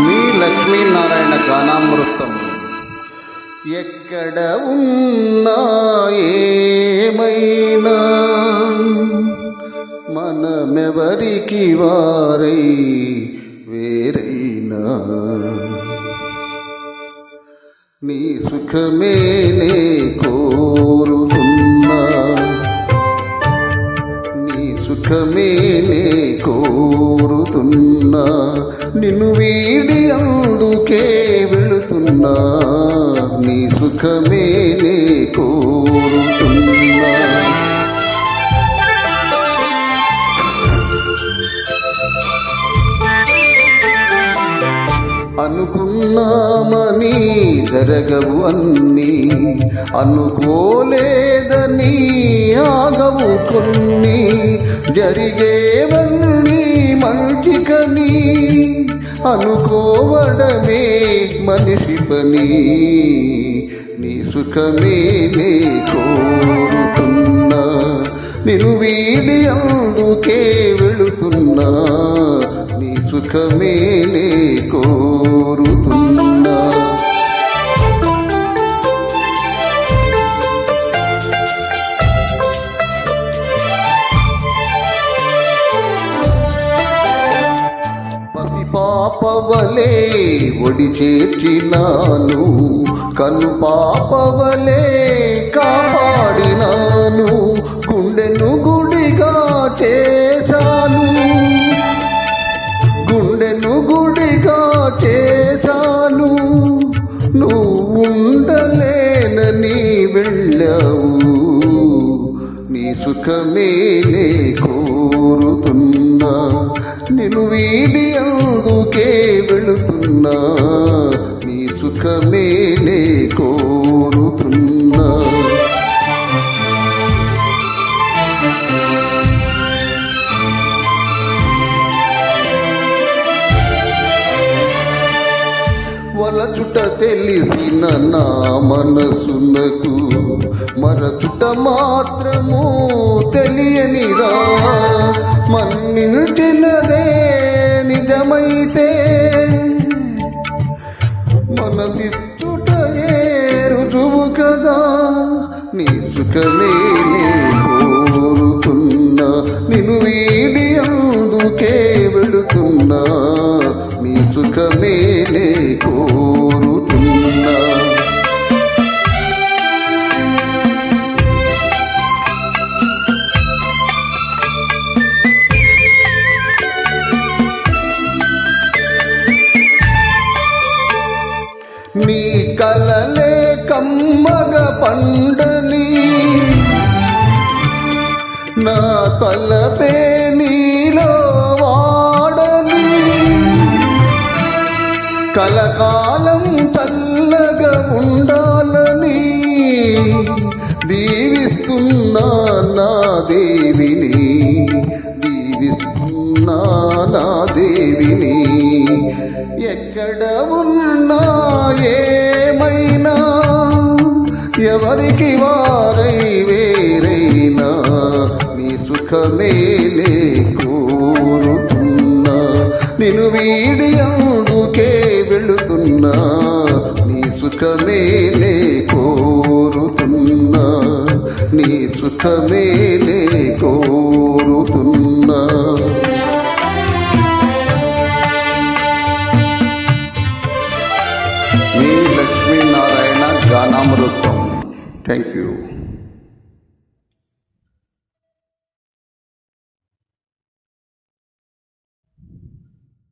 మీ లక్ష్మీనారాయణ గానామృతం. ఎక్కడ ఉన్నా ఏమైనా మనమెవరికి వారై వేరైనా నీ సుఖమే నే కోరుతున్నా, నీ సుఖమే నే కోరుతున్నా, నిన్ను వీడి అందుకే వెళుతున్నా, నీ సుఖమే నే కోరుతున్నా. అనుకున్నామని జరగవు అన్నీ, అనుకోలేదని ఆగవు కొన్ని, జరిగేవన్నీ మంచికని అనుకోవడమే మనిషి పని, నీ సుఖమే నే కోరుతున్నా, నిన్ను వీడి అందుకే వెళుతున్నా, నీ సుఖమే నే కోరుతున్నా. పాపవలే ఒడి చేర్చినాను, కను పాపవలే కాపాడినాను, గుండెను గుడిగా చేశాను, గుండెను గుడిగా చేశాను, నువ్వు ఉండలేనని వెళ్ళావు, నీ సుఖమే నే కోరుతున్నా, నిన్ను వీడి అందుకే వెళుతున్నా, నీ సుఖమే నే కోరుతున్నా. వలచుట తెలిసిన నా మనసునకు మరచుట మాత్రము తెలియనిరా, మన్నించినదే నిజమైతే మనసిచ్చుటయే రుజువు కదా, నీ సుఖమే నే కోరుతున్నా, నిన్ను వీడి అందుకే వెళుతున్నా, నీ సుఖమే నే కోరుతున్నా. నీ కలలే కమ్మగ పండని, నా తలపే నీలో వాడని, కలకాలం చల్లగా ఉండాలని దీవిస్తున్నా నా దేవిని, దీవిస్తున్నా నా దేవిని. ఎక్కడ ఉన్నా ఏమైనా ఎవరికి వారై వేరైనా, నీ సుఖమే నే కోరుతున్నా, నిన్ను వీడి అందుకే వెళుతున్నా, నీ సుఖమే నే కోరుతున్నా, నీ సుఖమే నే కోరుతున్నా. మీ లక్ష్మీనారాయణ గానామృతం. Thank you.